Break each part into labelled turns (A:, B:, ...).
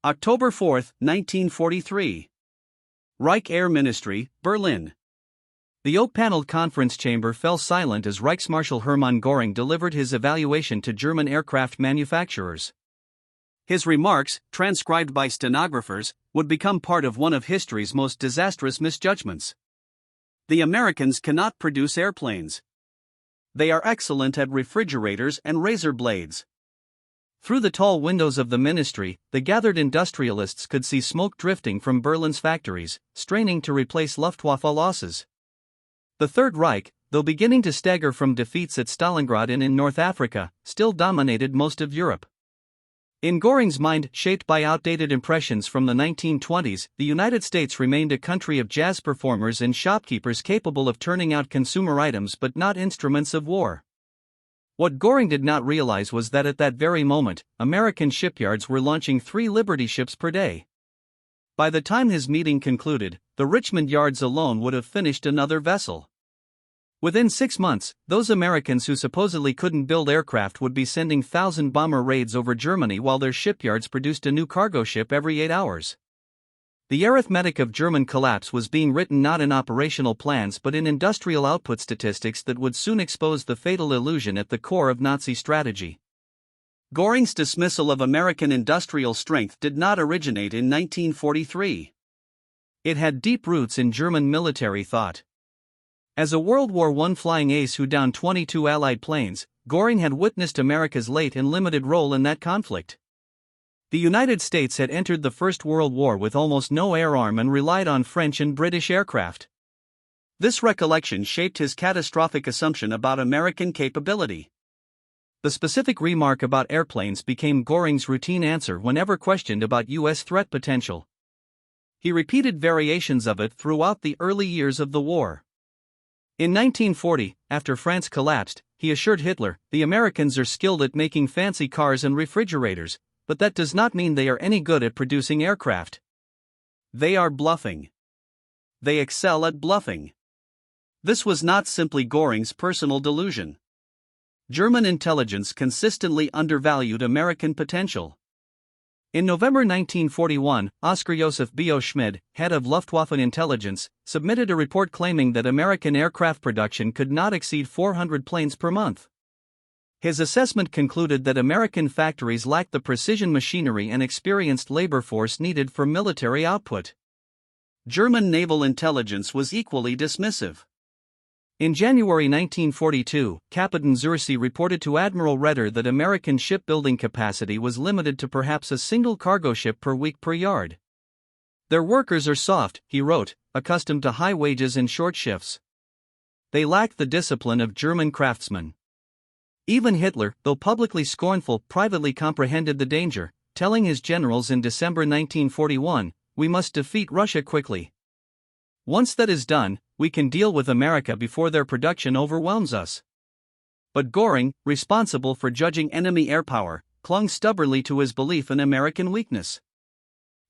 A: October 4, 1943. Reich Air Ministry, Berlin. The oak-paneled conference chamber fell silent as Reichsmarshal Hermann Göring delivered his evaluation to German aircraft manufacturers. His remarks, transcribed by stenographers, would become part of one of history's most disastrous misjudgments. The Americans cannot produce airplanes. They are excellent at refrigerators and razor blades. Through the tall windows of the ministry, the gathered industrialists could see smoke drifting from Berlin's factories, straining to replace Luftwaffe losses. The Third Reich, though beginning to stagger from defeats at Stalingrad and in North Africa, still dominated most of Europe. In Göring's mind, shaped by outdated impressions from the 1920s, the United States remained a country of jazz performers and shopkeepers capable of turning out consumer items but not instruments of war. What Göring did not realize was that at that very moment, American shipyards were launching 3 Liberty ships per day. By the time his meeting concluded, the Richmond yards alone would have finished another vessel. Within 6 months, those Americans who supposedly couldn't build aircraft would be sending 1,000-bomber raids over Germany while their shipyards produced a new cargo ship every 8 hours. The arithmetic of German collapse was being written not in operational plans but in industrial output statistics that would soon expose the fatal illusion at the core of Nazi strategy. Göring's dismissal of American industrial strength did not originate in 1943. It had deep roots in German military thought. As a World War I flying ace who downed 22 Allied planes, Göring had witnessed America's late and limited role in that conflict. The United States had entered the First World War with almost no air arm and relied on French and British aircraft. This recollection shaped his catastrophic assumption about American capability. The specific remark about airplanes became Göring's routine answer whenever questioned about U.S. threat potential. He repeated variations of it throughout the early years of the war. In 1940, after France collapsed, he assured Hitler, "The Americans are skilled at making fancy cars and refrigerators, but that does not mean they are any good at producing aircraft. They are bluffing. They excel at bluffing." This was not simply Göring's personal delusion. German intelligence consistently undervalued American potential. In November 1941, Oskar Josef B.O. Schmid, head of Luftwaffe intelligence, submitted a report claiming that American aircraft production could not exceed 400 planes per month. His assessment concluded that American factories lacked the precision machinery and experienced labor force needed for military output. German naval intelligence was equally dismissive. In January 1942, Captain Zürsi reported to Admiral Raeder that American shipbuilding capacity was limited to perhaps a single cargo ship per week per yard. "Their workers are soft," he wrote, "accustomed to high wages and short shifts. They lack the discipline of German craftsmen." Even Hitler, though publicly scornful, privately comprehended the danger, telling his generals in December 1941, "We must defeat Russia quickly. Once that is done, we can deal with America before their production overwhelms us." But Göring, responsible for judging enemy air power, clung stubbornly to his belief in American weakness.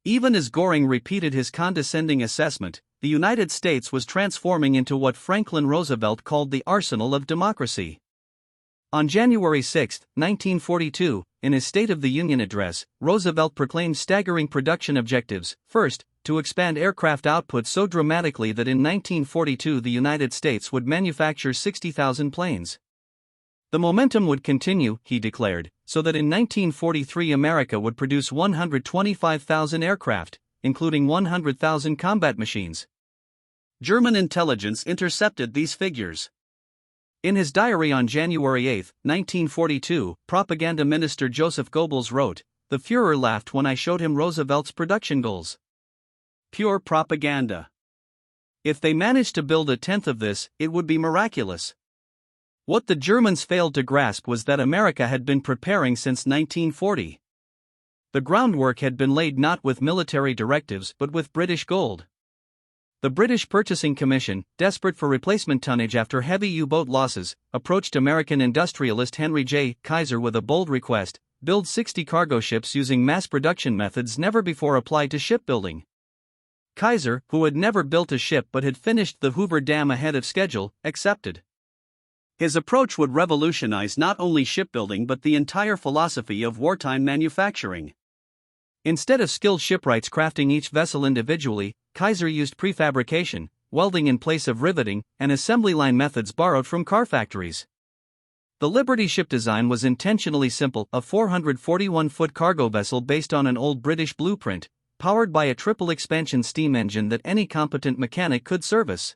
A: Even as Göring repeated his condescending assessment, the United States was transforming into what Franklin Roosevelt called the arsenal of democracy. On January 6, 1942, in his State of the Union address, Roosevelt proclaimed staggering production objectives. First, to expand aircraft output so dramatically that in 1942 the United States would manufacture 60,000 planes. The momentum would continue, he declared, so that in 1943 America would produce 125,000 aircraft, including 100,000 combat machines. German intelligence intercepted these figures. In his diary on January 8, 1942, propaganda minister Joseph Goebbels wrote, "The Führer laughed when I showed him Roosevelt's production goals." Pure propaganda. If they managed to build a tenth of this, it would be miraculous. What the Germans failed to grasp was that America had been preparing since 1940. The groundwork had been laid not with military directives but with British gold. The British Purchasing Commission, desperate for replacement tonnage after heavy U-boat losses, approached American industrialist Henry J. Kaiser with a bold request: build 60 cargo ships using mass production methods never before applied to shipbuilding. Kaiser, who had never built a ship but had finished the Hoover Dam ahead of schedule, accepted. His approach would revolutionize not only shipbuilding but the entire philosophy of wartime manufacturing. Instead of skilled shipwrights crafting each vessel individually, Kaiser used prefabrication, welding in place of riveting, and assembly line methods borrowed from car factories. The Liberty ship design was intentionally simple, a 441-foot cargo vessel based on an old British blueprint, powered by a triple-expansion steam engine that any competent mechanic could service.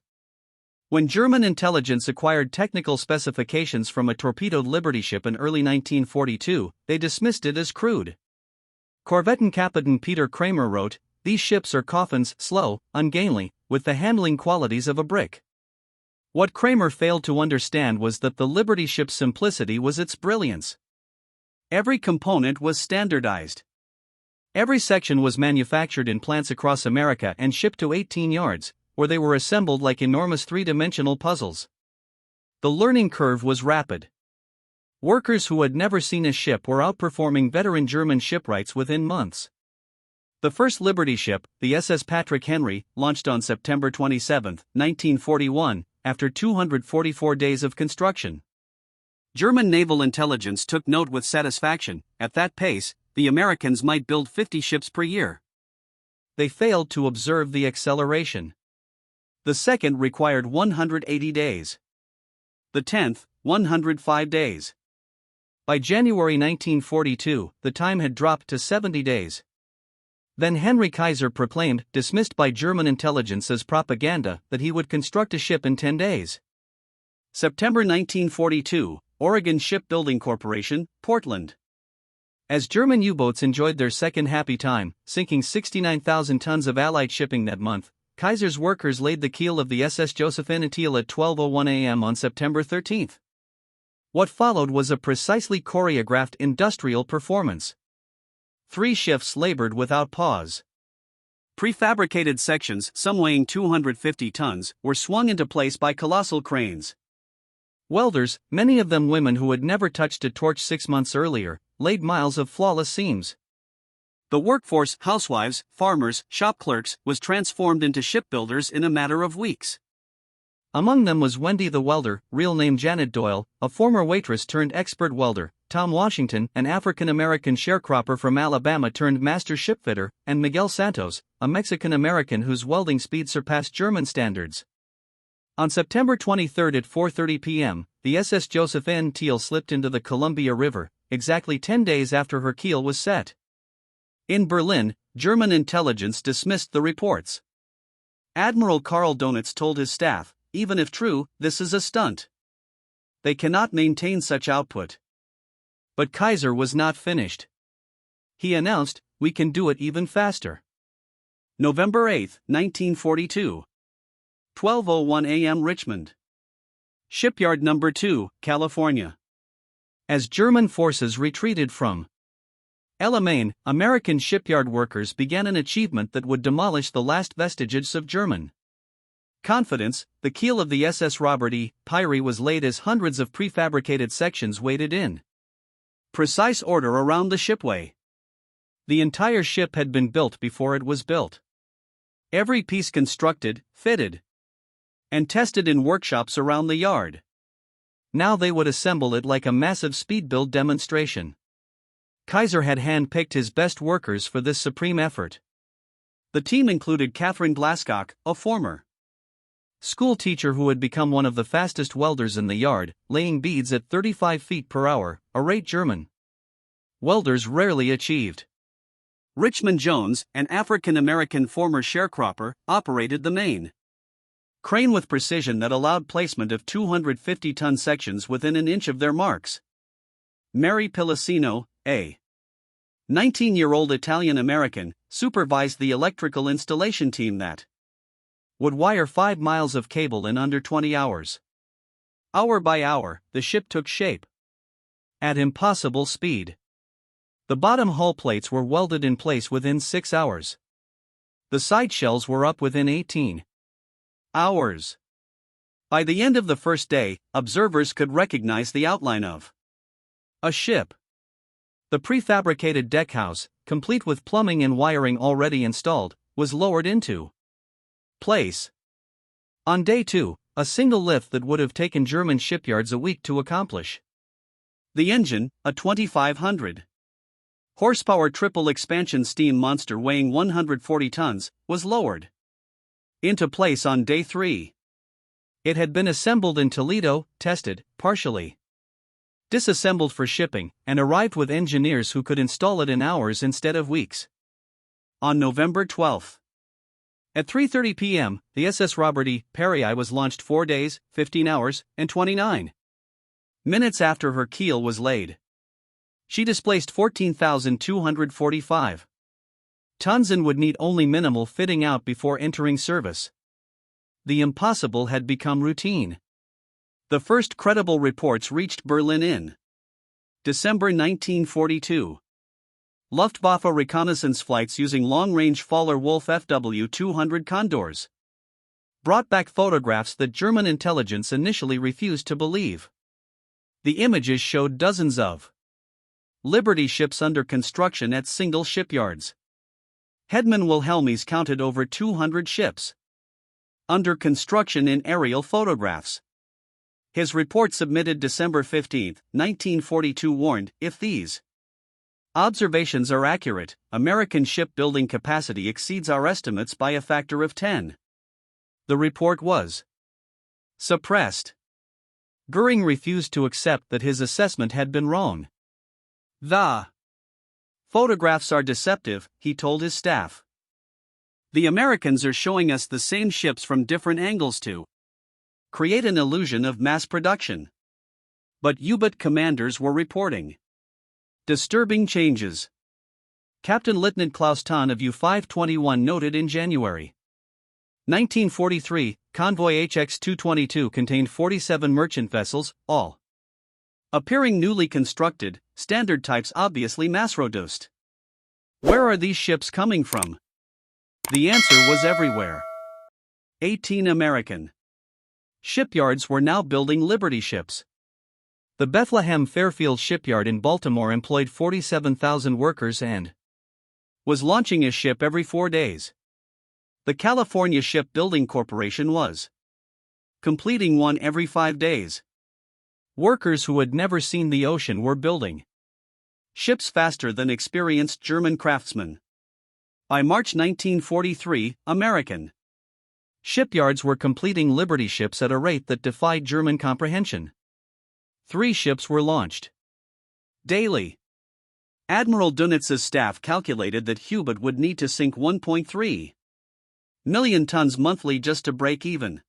A: When German intelligence acquired technical specifications from a torpedoed Liberty ship in early 1942, they dismissed it as crude. Corvettenkapitän Peter Kramer wrote, "These ships are coffins, slow, ungainly, with the handling qualities of a brick." What Kramer failed to understand was that the Liberty ship's simplicity was its brilliance. Every component was standardized. Every section was manufactured in plants across America and shipped to 18 yards, where they were assembled like enormous three-dimensional puzzles. The learning curve was rapid. Workers who had never seen a ship were outperforming veteran German shipwrights within months. The first Liberty ship, the SS Patrick Henry, launched on September 27, 1941, after 244 days of construction. German naval intelligence took note with satisfaction. At that pace, the Americans might build 50 ships per year. They failed to observe the acceleration. The second required 180 days. The 10th, 105 days. By January 1942, the time had dropped to 70 days. Then Henry Kaiser proclaimed, dismissed by German intelligence as propaganda, that he would construct a ship in 10 days. September 1942, Oregon Shipbuilding Corporation, Portland. As German U-boats enjoyed their second happy time, sinking 69,000 tons of Allied shipping that month, Kaiser's workers laid the keel of the SS Josephine Antil at 12:01 a.m. on September 13. What followed was a precisely choreographed industrial performance. 3 shifts labored without pause. Prefabricated sections, some weighing 250 tons, were swung into place by colossal cranes. Welders, many of them women who had never touched a torch 6 months earlier, laid miles of flawless seams. The workforce, housewives, farmers, shop clerks, was transformed into shipbuilders in a matter of weeks. Among them was Wendy the welder, real name Janet Doyle, a former waitress turned expert welder, Tom Washington, an African-American sharecropper from Alabama turned master shipfitter, and Miguel Santos, a Mexican-American whose welding speed surpassed German standards. On September 23 at 4:30 p.m., the SS Josephine Antil slipped into the Columbia River, exactly 10 days after her keel was set. In Berlin, German intelligence dismissed the reports. Admiral Karl Donitz told his staff, "Even if true, this is a stunt. They cannot maintain such output." But Kaiser was not finished. He announced, "We can do it even faster." November 8, 1942. 12:01 a.m. Richmond. Shipyard No. 2, California. As German forces retreated from El Alamein, American shipyard workers began an achievement that would demolish the last vestiges of German confidence. The keel of the SS Robert E. Peary was laid as hundreds of prefabricated sections waited in precise order around the shipway. The entire ship had been built before it was built. Every piece constructed, fitted, and tested in workshops around the yard. Now they would assemble it like a massive speed build demonstration. Kaiser had hand-picked his best workers for this supreme effort. The team included Catherine Glasscock, a former school teacher who had become one of the fastest welders in the yard, laying beads at 35 feet per hour, a rate German welders rarely achieved. Richmond Jones, an African-American former sharecropper, operated the main crane with precision that allowed placement of 250-ton sections within an inch of their marks. Mary Pilicino, a 19-year-old Italian-American, supervised the electrical installation team that would wire 5 miles of cable in under 20 hours. Hour by hour, the ship took shape at impossible speed. The bottom hull plates were welded in place within 6 hours. The side shells were up within 18 hours. By the end of the first day, observers could recognize the outline of a ship. The prefabricated deckhouse, complete with plumbing and wiring already installed, was lowered into place. On day 2, a single lift that would have taken German shipyards a week to accomplish. The engine, a 2500 Horsepower triple expansion steam monster weighing 140 tons was lowered into place on day 3. It had been assembled in Toledo, tested, partially disassembled for shipping, and arrived with engineers who could install it in hours instead of weeks. On November 12. At 3:30 p.m., the SS Robert E. Peary was launched 4 days, 15 hours, and 29 minutes after her keel was laid. She displaced 14,245 tons and would need only minimal fitting out before entering service. The impossible had become routine. The first credible reports reached Berlin in December 1942. Luftwaffe reconnaissance flights using long-range Fowler-Wolf FW-200 Condors brought back photographs that German intelligence initially refused to believe. The images showed dozens of Liberty ships under construction at single shipyards. Hedman Wilhelmies counted over 200 ships under construction in aerial photographs. His report submitted December 15, 1942 warned, if these observations are accurate, American shipbuilding capacity exceeds our estimates by a factor of 10. The report was suppressed. Göring refused to accept that his assessment had been wrong. The photographs are deceptive, he told his staff. The Americans are showing us the same ships from different angles to create an illusion of mass production. But U-boat commanders were reporting disturbing changes. Captain Lieutenant Klaus Tahn of U-521 noted in January 1943, convoy HX-222 contained 47 merchant vessels, all appearing newly constructed, standard types obviously mass-produced. Where are these ships coming from? The answer was everywhere. 18 American shipyards were now building Liberty ships. The Bethlehem Fairfield shipyard in Baltimore employed 47,000 workers and was launching a ship every 4 days. The California Shipbuilding Corporation was completing one every 5 days. Workers who had never seen the ocean were building ships faster than experienced German craftsmen. By March 1943, American shipyards were completing Liberty ships at a rate that defied German comprehension. 3 ships were launched daily. Admiral Dunitz's staff calculated that U-boat would need to sink 1.3 million tons monthly just to break even.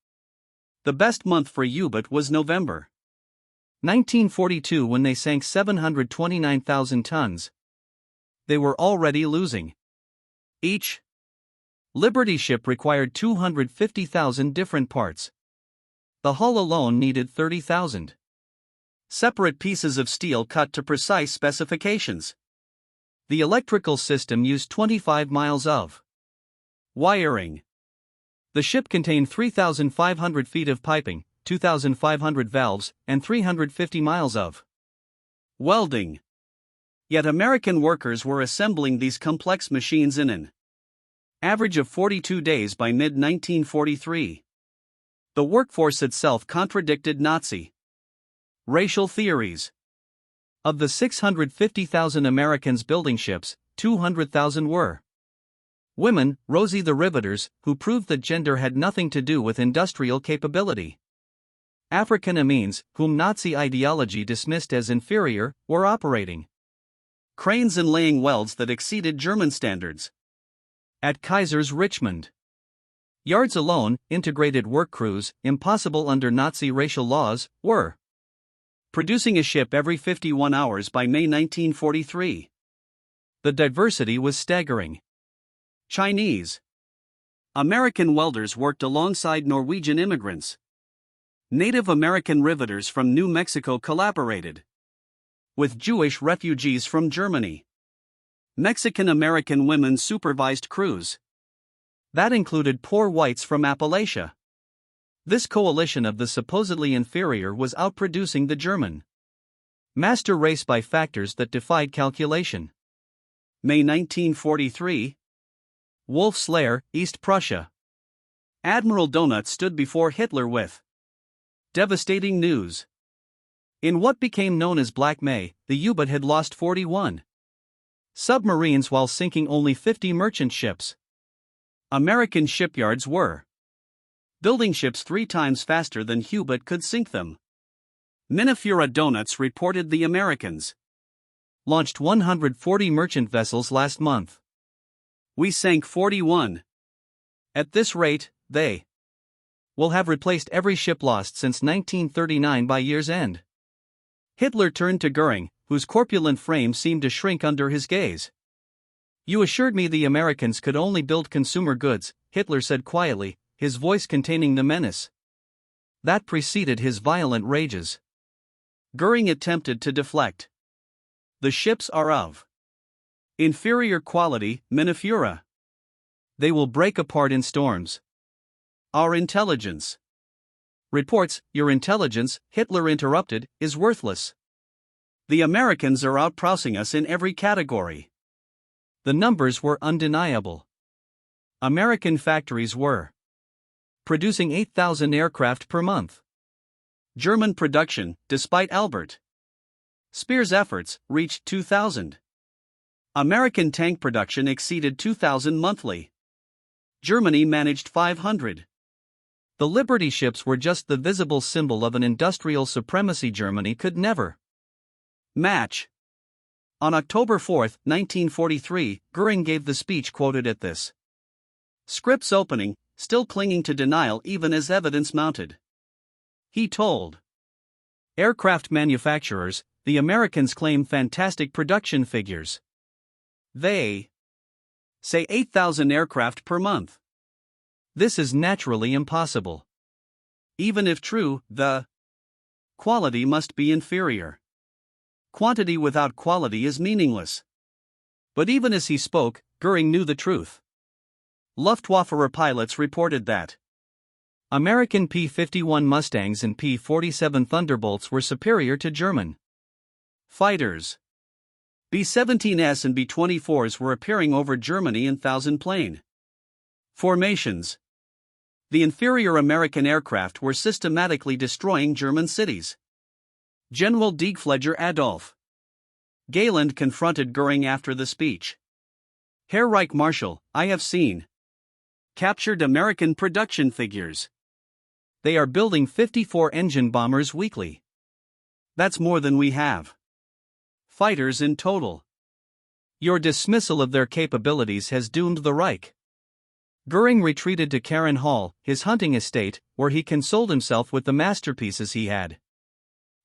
A: The best month for U-boat was November 1942 when they sank 729,000 tons. They were already losing. Each Liberty ship required 250,000 different parts. The hull alone needed 30,000 separate pieces of steel cut to precise specifications. The electrical system used 25 miles of wiring. The ship contained 3,500 feet of piping, 2,500 valves, and 350 miles of welding. Yet American workers were assembling these complex machines in an average of 42 days by mid-1943. The workforce itself contradicted Nazi racial theories. Of the 650,000 Americans building ships, 200,000 were women, Rosie the Riveters, who proved that gender had nothing to do with industrial capability. African Amines, whom Nazi ideology dismissed as inferior, were operating cranes and laying welds that exceeded German standards. At Kaiser's Richmond yards alone, integrated work crews, impossible under Nazi racial laws, were producing a ship every 51 hours by May 1943. The diversity was staggering. Chinese American welders worked alongside Norwegian immigrants. Native American riveters from New Mexico collaborated with Jewish refugees from Germany. Mexican-American women supervised crews that included poor whites from Appalachia. This coalition of the supposedly inferior was outproducing the German master race by factors that defied calculation. May 1943. Wolf's Lair, East Prussia. Admiral Donut stood before Hitler with devastating news. In what became known as Black May, the U-boat had lost 41 submarines while sinking only 50 merchant ships. American shipyards were building ships 3 times faster than Hubert could sink them. Minifura Donuts reported the Americans launched 140 merchant vessels last month. We sank 41. At this rate, they will have replaced every ship lost since 1939 by year's end. Hitler turned to Göring, whose corpulent frame seemed to shrink under his gaze. You assured me the Americans could only build consumer goods, Hitler said quietly, his voice containing the menace that preceded his violent rages. Göring attempted to deflect. The ships are of inferior quality, Minifura. They will break apart in storms. Our intelligence reports, your intelligence, Hitler interrupted, is worthless. The Americans are outpricing us in every category. The numbers were undeniable. American factories were producing 8,000 aircraft per month. German production, despite Albert Speer's efforts, reached 2,000. American tank production exceeded 2,000 monthly. Germany managed 500. The Liberty ships were just the visible symbol of an industrial supremacy Germany could never match. On October 4, 1943, Göring gave the speech quoted at this script's opening, still clinging to denial even as evidence mounted. He told aircraft manufacturers, the Americans claim fantastic production figures. They say 8,000 aircraft per month. This is naturally impossible. Even if true, the quality must be inferior. Quantity without quality is meaningless. But even as he spoke, Göring knew the truth. Luftwaffe pilots reported that American P-51 Mustangs and P-47 Thunderbolts were superior to German fighters. B-17s and B-24s were appearing over Germany in thousand-plane formations. The inferior American aircraft were systematically destroying German cities. General Diegfleger Adolf Gehland confronted Göring after the speech. Herr Reich Marshal, I have seen captured American production figures. They are building 54 engine bombers weekly. That's more than we have fighters in total. Your dismissal of their capabilities has doomed the Reich. Göring retreated to Karen Hall, his hunting estate, where he consoled himself with the masterpieces he had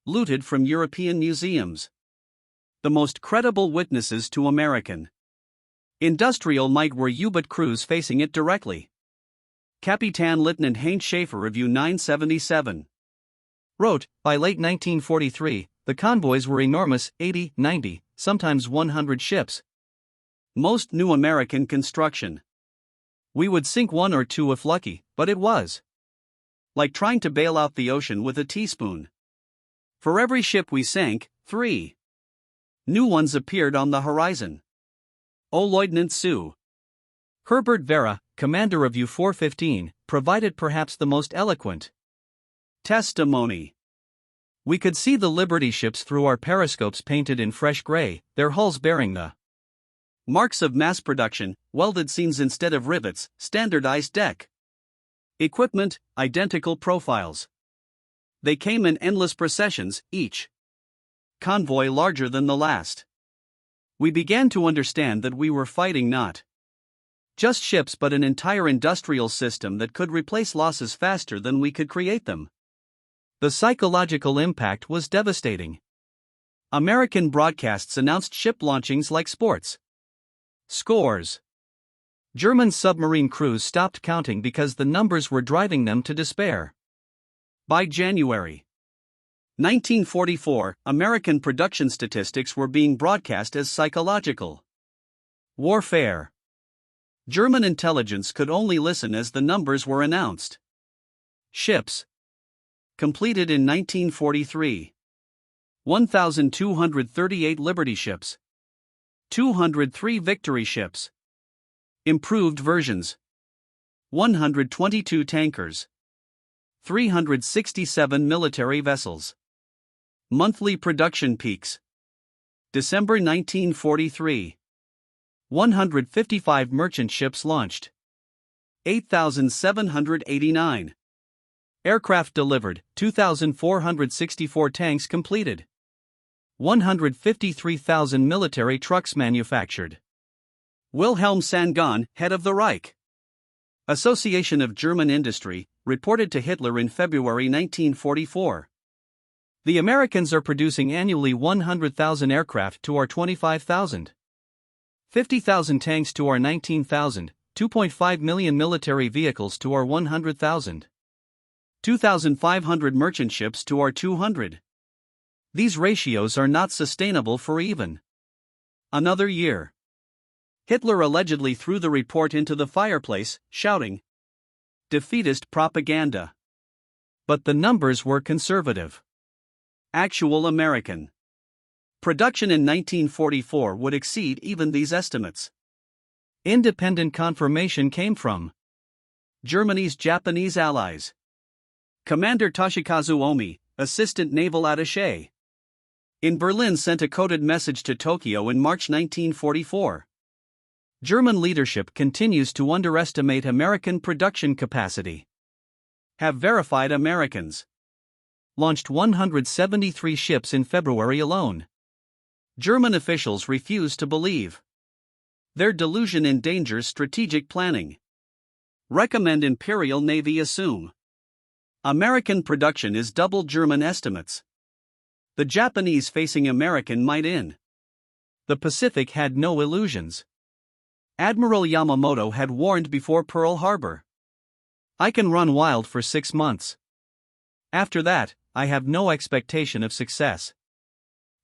A: looted from European museums. The most credible witnesses to American industrial might were U-boat crews facing it directly. Kapitan Lieutenant Heinz Schaefer, Review 977, wrote, by late 1943, the convoys were enormous, 80, 90, sometimes 100 ships. Most new American construction. We would sink 1 or 2 if lucky, but it was like trying to bail out the ocean with a teaspoon. For every ship we sank, 3 new ones appeared on the horizon. O Lieutenant Sue. Herbert Vera, commander of U-415, provided perhaps the most eloquent testimony. We could see the Liberty ships through our periscopes painted in fresh gray, their hulls bearing the marks of mass production, welded seams instead of rivets, standardized deck equipment, identical profiles. They came in endless processions, each convoy larger than the last. We began to understand that we were fighting not just ships but an entire industrial system that could replace losses faster than we could create them. The psychological impact was devastating. American broadcasts announced ship launchings like sports scores. German submarine crews stopped counting because the numbers were driving them to despair. By January 1944, American production statistics were being broadcast as psychological warfare. German intelligence could only listen as the numbers were announced. Ships completed in 1943. 1,238 Liberty ships. 203 Victory ships. Improved versions. 122 tankers. 367 military vessels. Monthly production peaks. December 1943. 155 merchant ships launched. 8,789 aircraft delivered, 2,464 tanks completed. 153,000 military trucks manufactured. Wilhelm Sangon, head of the Reich Association of German Industry, reported to Hitler in February 1944. The Americans are producing annually 100,000 aircraft to our 25,000. 50,000 tanks to our 19,000, 2.5 million military vehicles to our 100,000. 2,500 merchant ships to our 200. These ratios are not sustainable for even another year. Hitler allegedly threw the report into the fireplace, shouting, "Defeatist propaganda." But the numbers were conservative. Actual American production in 1944 would exceed even these estimates. Independent confirmation came from Germany's Japanese allies. Commander Toshikazu Omi, assistant naval attaché in Berlin, sent a coded message to Tokyo in March 1944. German leadership continues to underestimate American production capacity. Have verified Americans launched 173 ships in February alone. German officials refuse to believe. Their delusion endangers strategic planning. Recommend Imperial Navy assume American production is double German estimates. The Japanese facing American might in the Pacific had no illusions. Admiral Yamamoto had warned before Pearl Harbor. I can run wild for 6 months. After that, I have no expectation of success.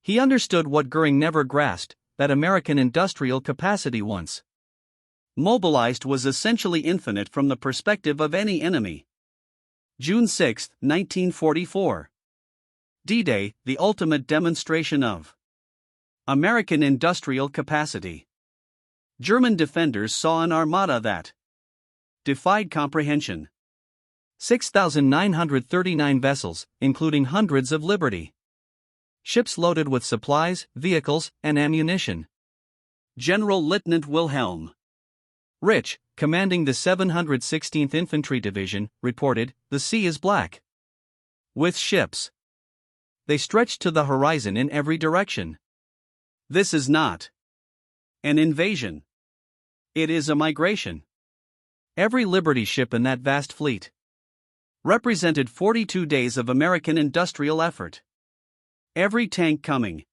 A: He understood what Göring never grasped, that American industrial capacity once mobilized was essentially infinite from the perspective of any enemy. June 6, 1944. D-Day, the ultimate demonstration of American industrial capacity. German defenders saw an armada that defied comprehension. 6,939 vessels, including hundreds of Liberty ships loaded with supplies, vehicles, and ammunition. General Lieutenant Wilhelm Rich, commanding the 716th Infantry Division, reported, "The sea is black with ships. They stretch to the horizon in every direction. This is not an invasion. It is a migration." Every Liberty ship in that vast fleet represented 42 days of American industrial effort. Every tank coming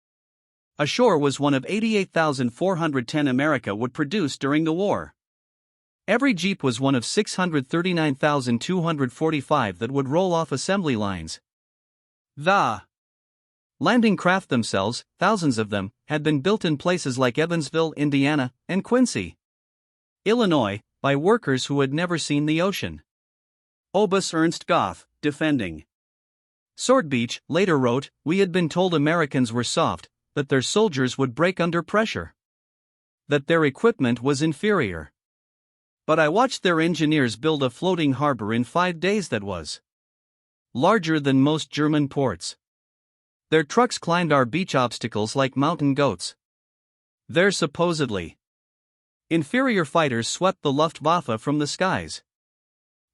A: ashore was one of 88,410 America would produce during the war. Every Jeep was one of 639,245 that would roll off assembly lines. The landing craft themselves, thousands of them, had been built in places like Evansville, Indiana, and Quincy, Illinois, by workers who had never seen the ocean. Obus Ernst Goff, defending Sword Beach, later wrote, "We had been told Americans were soft, that their soldiers would break under pressure, that their equipment was inferior. But I watched their engineers build a floating harbor in 5 days that was larger than most German ports. Their trucks climbed our beach obstacles like mountain goats. Their supposedly inferior fighters swept the Luftwaffe from the skies."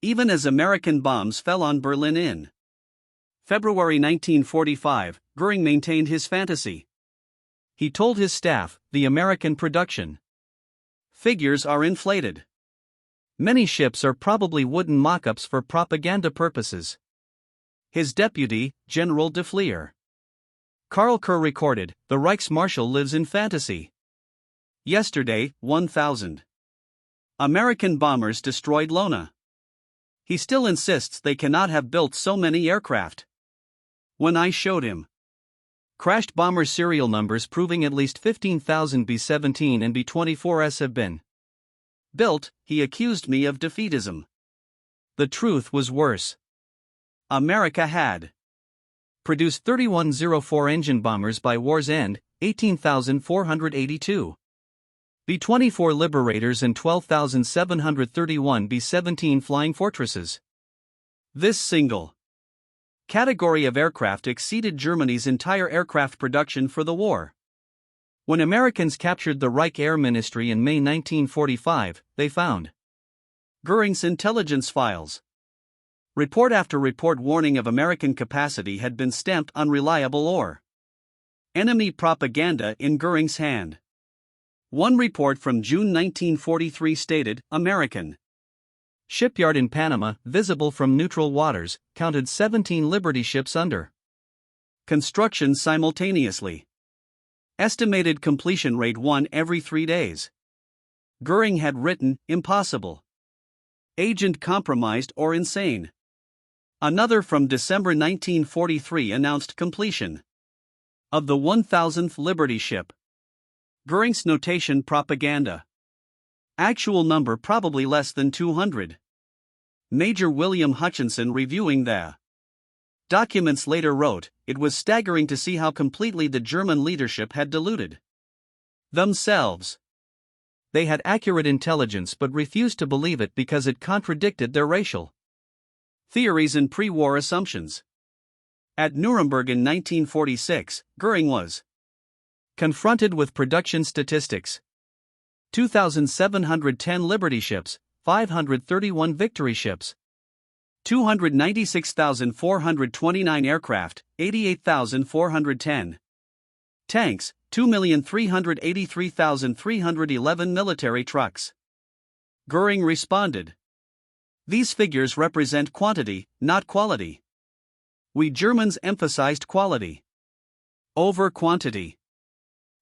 A: Even as American bombs fell on Berlin in February 1945, Göring maintained his fantasy. He told his staff, "The American production figures are inflated. Many ships are probably wooden mock-ups for propaganda purposes." His deputy, General de Fleer Karl Kerr, recorded, "The Reichsmarschall lives in fantasy. Yesterday, 1,000 American bombers destroyed Lona. He still insists they cannot have built so many aircraft. When I showed him crashed bomber serial numbers proving at least 15,000 B-17 and B-24s have been built, he accused me of defeatism. The truth was worse. America had produced 3104 engine bombers by war's end, 18,482 B-24 Liberators and 12,731 B-17 Flying Fortresses. This single category of aircraft exceeded Germany's entire aircraft production for the war. When Americans captured the Reich Air Ministry in May 1945, they found Göring's intelligence files. Report after report warning of American capacity had been stamped unreliable or enemy propaganda in Göring's hand. One report from June 1943 stated, American shipyard in Panama, visible from neutral waters, counted 17 Liberty ships under construction simultaneously. Estimated completion rate 1 every 3 days. Göring had written, impossible. Agent compromised or insane. Another from December 1943 announced completion of the 1000th Liberty ship. Göring's notation propaganda. Actual number probably less than 200. Major William Hutchinson reviewing the documents later wrote, it was staggering to see how completely the German leadership had deluded themselves. They had accurate intelligence but refused to believe it because it contradicted their racial theories and pre-war assumptions. At Nuremberg in 1946, Göring was confronted with production statistics. 2,710 Liberty ships, 531 Victory ships, 296,429 aircraft, 88,410 tanks, 2,383,311 military trucks. Göring responded, these figures represent quantity, not quality. We Germans emphasized quality over quantity.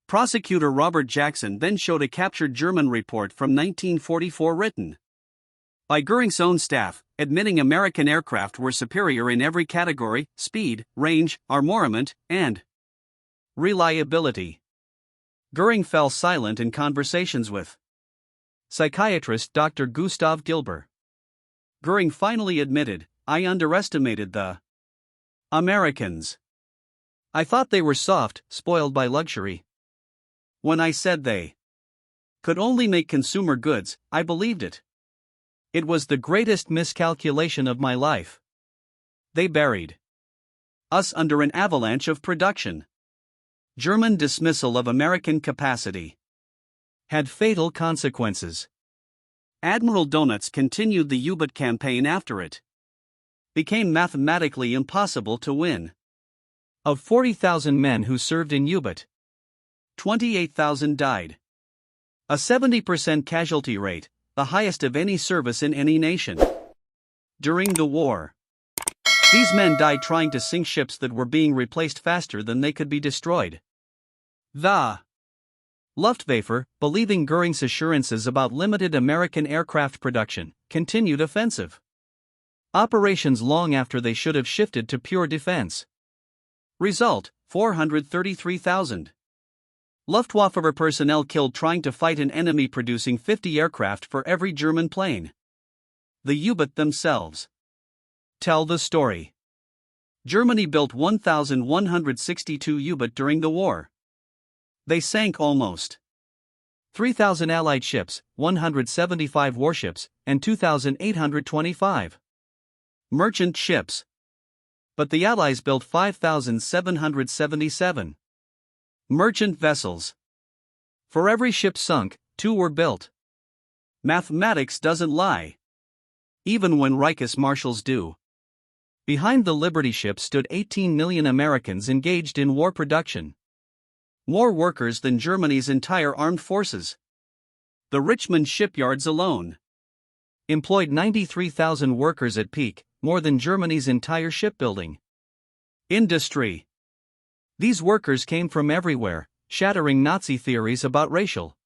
A: Prosecutor Robert Jackson then showed a captured German report from 1944 written by Göring's own staff, admitting American aircraft were superior in every category: speed, range, armament, and reliability. Göring fell silent in conversations with psychiatrist Dr. Gustav Gilber. Göring finally admitted, I underestimated the Americans. I thought they were soft, spoiled by luxury. When I said they could only make consumer goods, I believed it. It was the greatest miscalculation of my life. They buried us under an avalanche of production. German dismissal of American capacity had fatal consequences. Admiral Donuts continued the U-boat campaign after it became mathematically impossible to win. Of 40,000 men who served in U-boat, 28,000 died. A 70% casualty rate, the highest of any service in any nation. During the war, these men died trying to sink ships that were being replaced faster than they could be destroyed. The Luftwaffe, believing Göring's assurances about limited American aircraft production, continued offensive operations long after they should have shifted to pure defense. Result, 433,000. Luftwaffe personnel killed trying to fight an enemy producing 50 aircraft for every German plane. The U-boat themselves tell the story. Germany built 1,162 U-boat during the war. They sank almost 3,000 Allied ships, 175 warships, and 2,825 merchant ships. But the Allies built 5,777 merchant vessels. For every ship sunk, 2 were built. Mathematics doesn't lie, even when Reich's marshals do. Behind the Liberty ship stood 18 million Americans engaged in war production. More workers than Germany's entire armed forces. The Richmond shipyards alone employed 93,000 workers at peak, more than Germany's entire shipbuilding industry. These workers came from everywhere, shattering Nazi theories about racial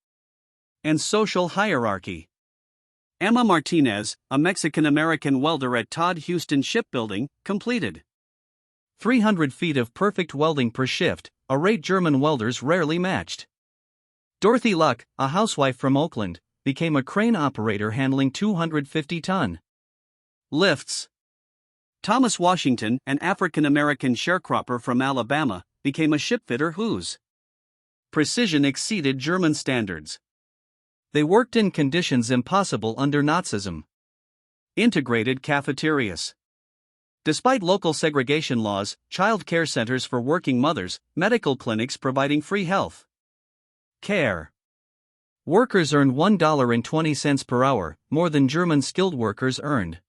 A: and social hierarchy. Emma Martinez, a Mexican-American welder at Todd Houston Shipbuilding, completed 300 feet of perfect welding per shift, a rate German welders rarely matched. Dorothy Luck, a housewife from Oakland, became a crane operator handling 250-ton lifts. Thomas Washington, an African-American sharecropper from Alabama, became a shipfitter whose precision exceeded German standards. They worked in conditions impossible under Nazism. Integrated cafeterias. Despite local segregation laws, child care centers for working mothers, medical clinics providing free health Care. Workers earned $1.20 per hour, more than German skilled workers earned.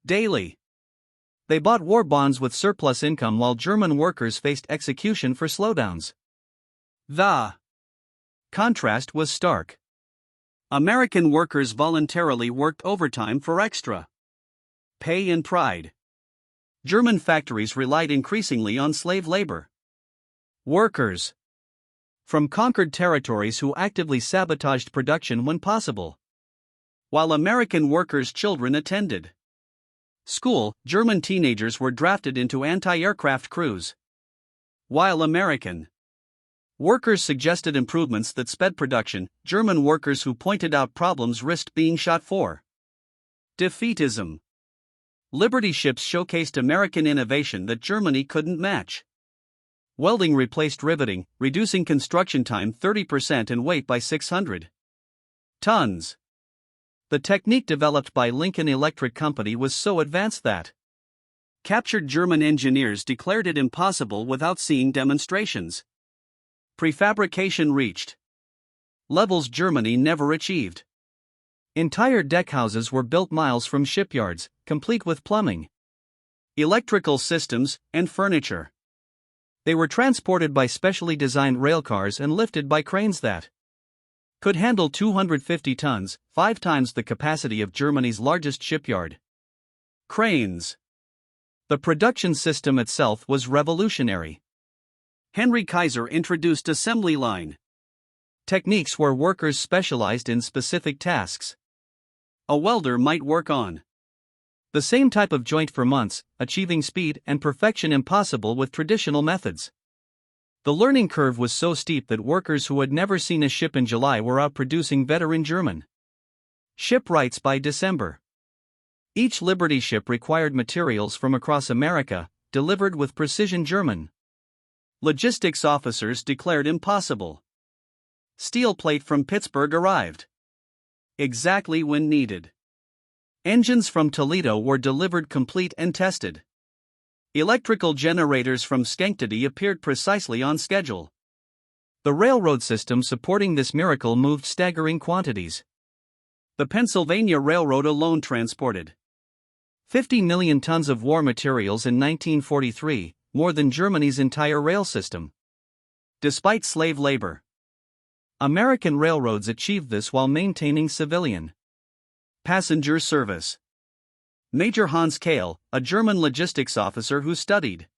A: Daily. They bought war bonds with surplus income while German workers faced execution for slowdowns. The contrast was stark. American workers voluntarily worked overtime for extra pay and pride. German factories relied increasingly on slave labor. Workers from conquered territories who actively sabotaged production when possible. While American workers' children attended school, German teenagers were drafted into anti-aircraft crews. While American workers suggested improvements that sped production, German workers who pointed out problems risked being shot for defeatism. Liberty ships showcased American innovation that Germany couldn't match. Welding replaced riveting, reducing construction time 30% and weight by 600 tons. The technique developed by Lincoln Electric Company was so advanced that captured German engineers declared it impossible without seeing demonstrations. Prefabrication reached levels Germany never achieved. Entire deckhouses were built miles from shipyards, complete with plumbing, electrical systems, and furniture. They were transported by specially designed railcars and lifted by cranes that could handle 250 tons, 5 times the capacity of Germany's largest shipyard. Cranes. The production system itself was revolutionary. Henry Kaiser introduced assembly line techniques where workers specialized in specific tasks. A welder might work on the same type of joint for months, achieving speed and perfection impossible with traditional methods. The learning curve was so steep that workers who had never seen a ship in July were outproducing veteran German shipwrights by December. Each Liberty ship required materials from across America, delivered with precision. German logistics officers declared impossible. Steel plate from Pittsburgh arrived exactly when needed. Engines from Toledo were delivered complete and tested. Electrical generators from Schenectady appeared precisely on schedule. The railroad system supporting this miracle moved staggering quantities. The Pennsylvania Railroad alone transported 50 million tons of war materials in 1943, more than Germany's entire rail system. Despite slave labor, American railroads achieved this while maintaining civilian passenger service. Major Hans Kahl, a German logistics officer who studied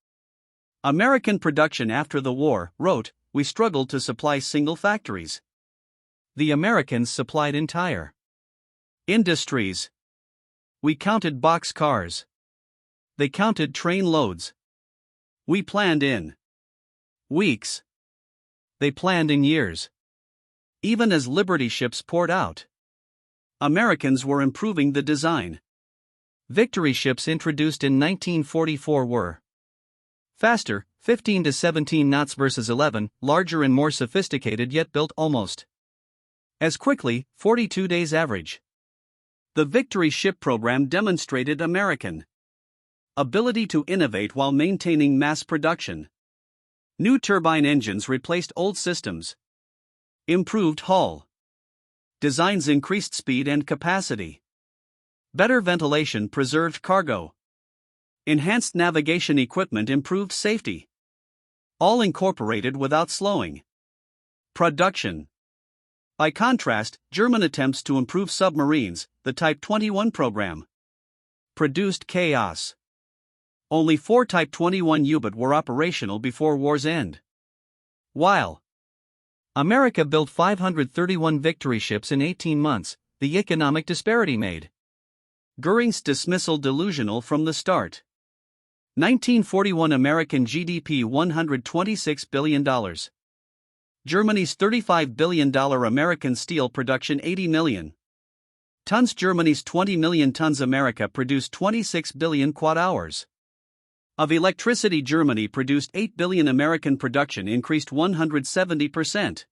A: American production after the war, wrote, "We struggled to supply single factories. The Americans supplied entire industries. We counted box cars. They counted train loads. We planned in weeks. They planned in years." Even as Liberty ships poured out, Americans were improving the design. Victory ships introduced in 1944 were faster, 15 to 17 knots versus 11, larger and more sophisticated yet built almost as quickly, 42 days average. The Victory ship program demonstrated American ability to innovate while maintaining mass production. New turbine engines replaced old systems. Improved hull designs increased speed and capacity. Better ventilation preserved cargo. Enhanced navigation equipment improved safety. All incorporated without slowing production. By contrast, German attempts to improve submarines, the Type 21 program, produced chaos. Only 4 Type 21 U-boats were operational before war's end. While America built 531 Victory ships in 18 months, the economic disparity made Göring's dismissal delusional from the start. 1941 American GDP $126 billion. Germany's $35 billion. American steel production 80 million tons. Germany's 20 million tons. America produced 26 billion quad-hours of electricity. Germany produced 8 billion. American production increased 170%.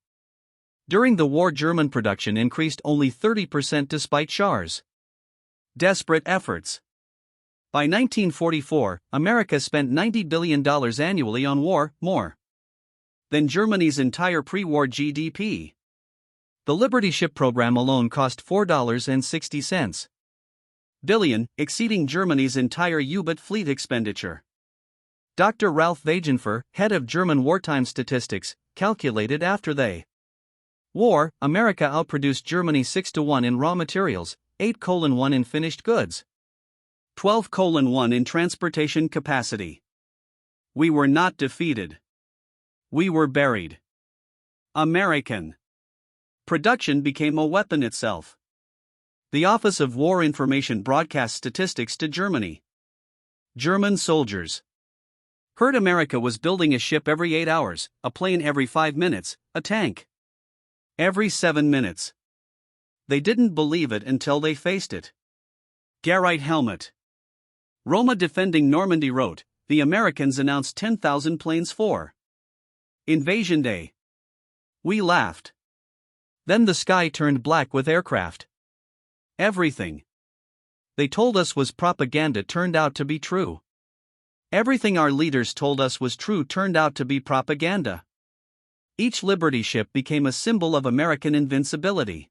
A: During the war, German production increased only 30% despite Schar's desperate efforts. By 1944, America spent $90 billion annually on war, more than Germany's entire pre-war GDP. The Liberty ship program alone cost $4.60 billion, exceeding Germany's entire U-boat fleet expenditure. Dr. Ralph Wagenfer, head of German wartime statistics, calculated after the war, America outproduced Germany 6-1 in raw materials, 8-1 in finished goods, 12-1 in transportation capacity. We were not defeated. We were buried. American production became a weapon itself. The Office of War Information broadcast statistics to Germany. German soldiers heard America was building a ship every 8 hours, a plane every 5 minutes, a tank every 7 minutes. They didn't believe it until they faced it. Gerrit Helmut, Roma defending Normandy, wrote, "The Americans announced 10,000 planes for Invasion Day. We laughed. Then the sky turned black with aircraft. Everything they told us was propaganda turned out to be true. Everything our leaders told us was true turned out to be propaganda." Each Liberty ship became a symbol of American invincibility.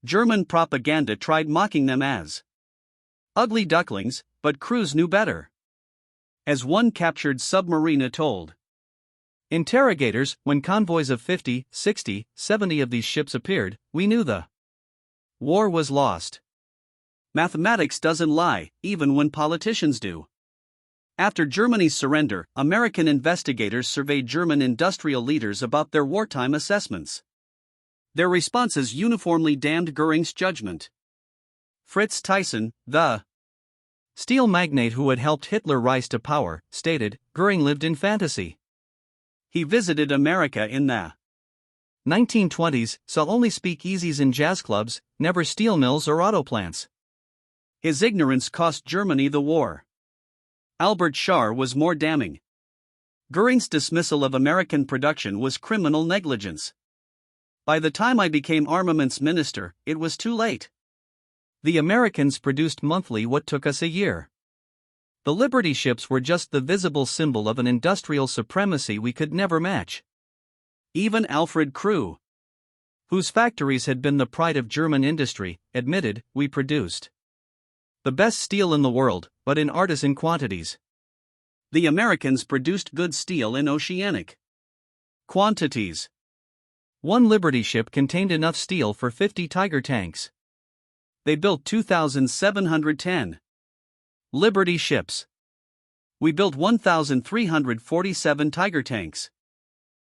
A: German propaganda tried mocking them as ugly ducklings, but crews knew better. As one captured submariner told interrogators, when convoys of 50, 60, 70 of these ships appeared, we knew the war was lost. Mathematics doesn't lie, even when politicians do. After Germany's surrender, American investigators surveyed German industrial leaders about their wartime assessments. Their responses uniformly damned Göring's judgment. Fritz Thyssen, the steel magnate who had helped Hitler rise to power, stated, "Göring lived in fantasy. He visited America in the 1920s, saw only speakeasies and jazz clubs, never steel mills or auto plants. His ignorance cost Germany the war." Albert Scharr was more damning. "Göring's dismissal of American production was criminal negligence. By the time I became armaments minister, it was too late. The Americans produced monthly what took us a year. The Liberty ships were just the visible symbol of an industrial supremacy we could never match." Even Alfred Krug, whose factories had been the pride of German industry, admitted, "We produced the best steel in the world, but in artisan quantities. The Americans produced good steel in oceanic quantities. One Liberty ship contained enough steel for 50 Tiger tanks. They built 2,710 Liberty ships. We built 1,347 Tiger tanks.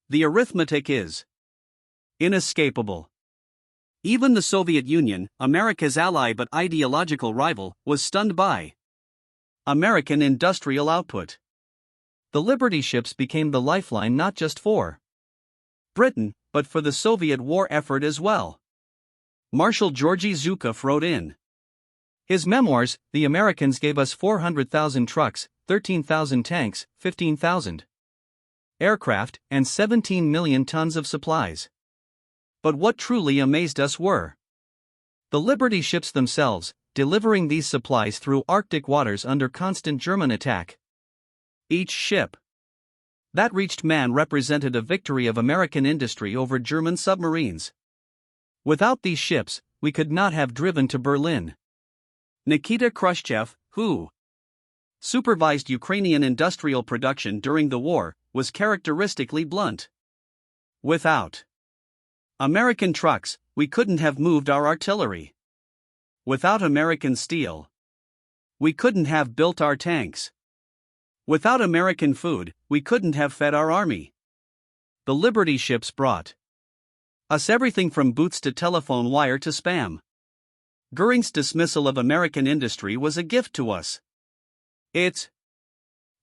A: The arithmetic is inescapable." Even the Soviet Union, America's ally but ideological rival, was stunned by American industrial output. The Liberty ships became the lifeline not just for Britain, but for the Soviet war effort as well. Marshal Georgy Zhukov wrote in his memoirs, "The Americans gave us 400,000 trucks, 13,000 tanks, 15,000 aircraft, and 17 million tons of supplies. But what truly amazed us were the Liberty ships themselves, delivering these supplies through Arctic waters under constant German attack. Each ship that reached man represented a victory of American industry over German submarines. Without these ships, we could not have driven to Berlin." Nikita Khrushchev, who supervised Ukrainian industrial production during the war, was characteristically blunt. "Without American trucks, we couldn't have moved our artillery. Without American steel, we couldn't have built our tanks. Without American food, we couldn't have fed our army. The Liberty ships brought us everything from boots to telephone wire to spam. Göring's dismissal of American industry was a gift to us. It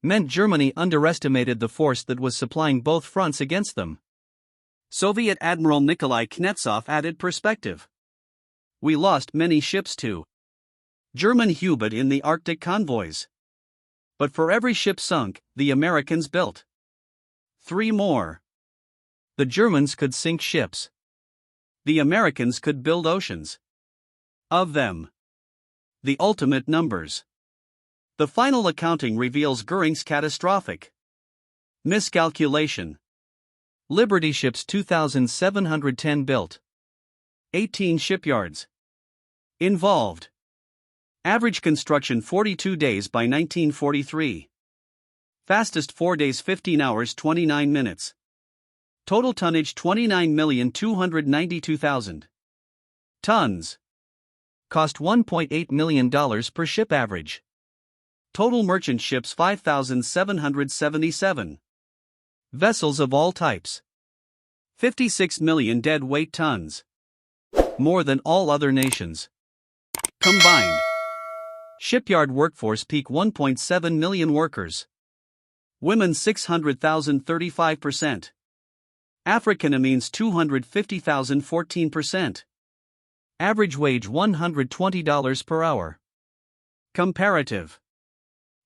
A: meant Germany underestimated the force that was supplying both fronts against them." Soviet Admiral Nikolai Kuznetsov added perspective. "We lost many ships to German U-boat in the Arctic convoys. But for every ship sunk, the Americans built 3 more. The Germans could sink ships. The Americans could build oceans. Of them, the ultimate numbers. The final accounting reveals Göring's catastrophic miscalculation. Liberty ships 2,710 built. 18 shipyards involved. Average construction 42 days by 1943. Fastest 4 days 15 hours 29 minutes. Total tonnage 29,292,000 tons. Cost $1.8 million per ship average. Total merchant ships 5,777. Vessels of all types. 56 million deadweight tons. More than all other nations combined. Shipyard workforce peak 1.7 million workers. Women 600,000 35%. African Americans 250,000 14%. Average wage $120 per hour. Comparative.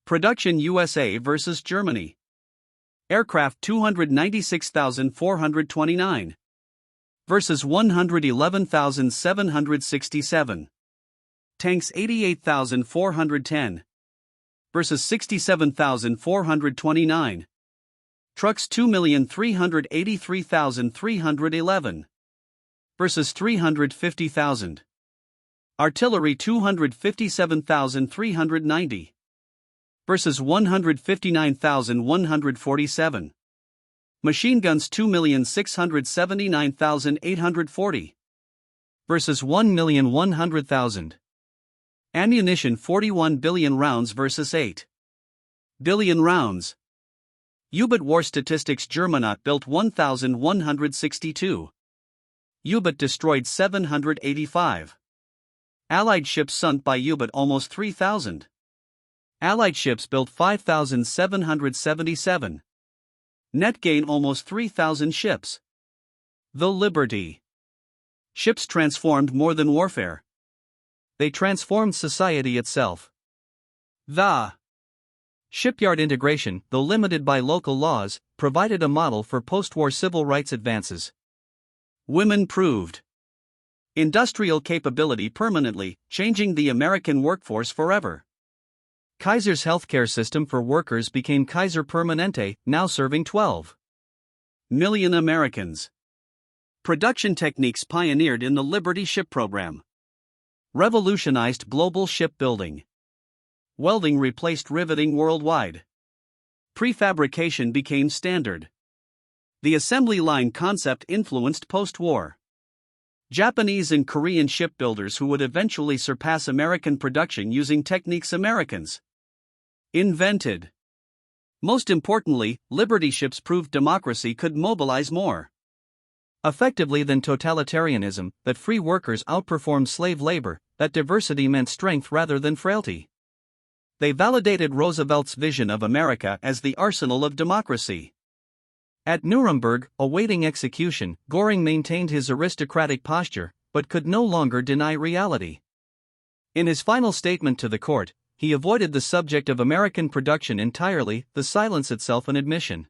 A: Production USA versus Germany. Aircraft 296,429 versus 111,767. Tanks 88,410 versus 67,429. Trucks 2,383,311 versus 350,000. Artillery 257,390 versus 159,147. Machine guns 2,679,840 versus 1,100,000. Ammunition 41 billion rounds versus 8 billion rounds. U-boat war statistics: Germany built 1,162. U-boat destroyed 785. Allied ships sunk by U-boat almost 3,000. Allied ships built 5,777. Net gain almost 3,000 ships. The Liberty ships transformed more than warfare. They transformed society itself. The shipyard integration, though limited by local laws, provided a model for post-war civil rights advances. Women proved industrial capability permanently, changing the American workforce forever. Kaiser's healthcare system for workers became Kaiser Permanente, now serving 12 million Americans. Production techniques pioneered in the Liberty ship program revolutionized global shipbuilding. Welding replaced riveting worldwide. Prefabrication became standard. The assembly line concept influenced post-war. Japanese and Korean shipbuilders who would eventually surpass American production using techniques Americans invented. Most importantly, Liberty ships proved democracy could mobilize more effectively than totalitarianism, that free workers outperformed slave labor, that diversity meant strength rather than frailty. They validated Roosevelt's vision of America as the arsenal of democracy. At Nuremberg, awaiting execution, Göring maintained his aristocratic posture, but could no longer deny reality. In his final statement to the court, he avoided the subject of American production entirely, the silence itself an admission.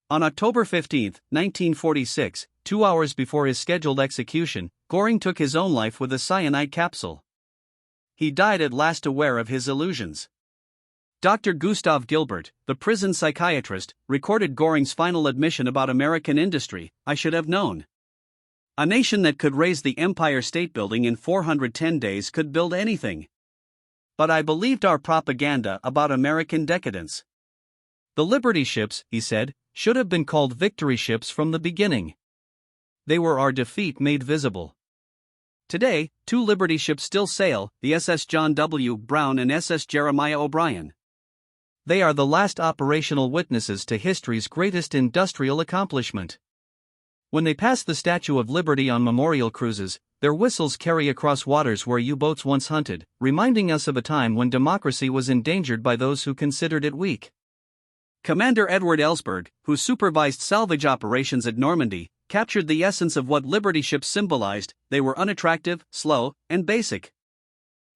A: On October 15, 1946, 2 hours before his scheduled execution, Göring took his own life with a cyanide capsule. He died at last aware of his illusions. Dr. Gustav Gilbert, the prison psychiatrist, recorded Göring's final admission about American industry: "I should have known. A nation that could raise the Empire State Building in 410 days could build anything. But I believed our propaganda about American decadence." The Liberty ships, he said, should have been called victory ships from the beginning. They were our defeat made visible. Today, 2 Liberty ships still sail, the SS John W. Brown and SS Jeremiah O'Brien. They are the last operational witnesses to history's greatest industrial accomplishment. When they pass the Statue of Liberty on memorial cruises, their whistles carry across waters where U-boats once hunted, reminding us of a time when democracy was endangered by those who considered it weak. Commander Edward Ellsberg, who supervised salvage operations at Normandy, captured the essence of what Liberty ships symbolized: they were unattractive, slow, and basic.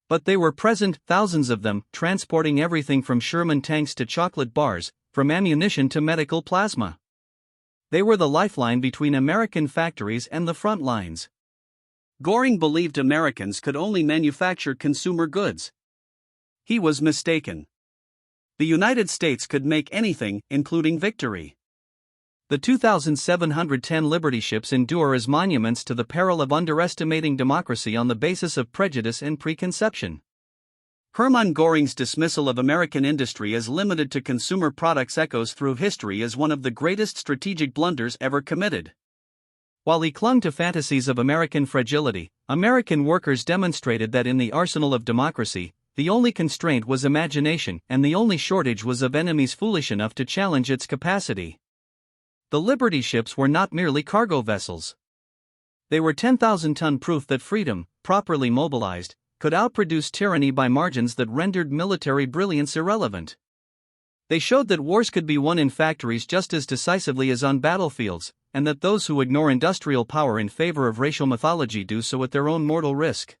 A: But they were present, thousands of them, transporting everything from Sherman tanks to chocolate bars, from ammunition to medical plasma. They were the lifeline between American factories and the front lines. Göring believed Americans could only manufacture consumer goods. He was mistaken. The United States could make anything, including victory. The 2,710 Liberty ships endure as monuments to the peril of underestimating democracy on the basis of prejudice and preconception. Hermann Göring's dismissal of American industry as limited to consumer products echoes through history as one of the greatest strategic blunders ever committed. While he clung to fantasies of American fragility, American workers demonstrated that in the arsenal of democracy, the only constraint was imagination and the only shortage was of enemies foolish enough to challenge its capacity. The Liberty ships were not merely cargo vessels. They were 10,000-ton proof that freedom, properly mobilized, could outproduce tyranny by margins that rendered military brilliance irrelevant. They showed that wars could be won in factories just as decisively as on battlefields, and that those who ignore industrial power in favor of racial mythology do so at their own mortal risk.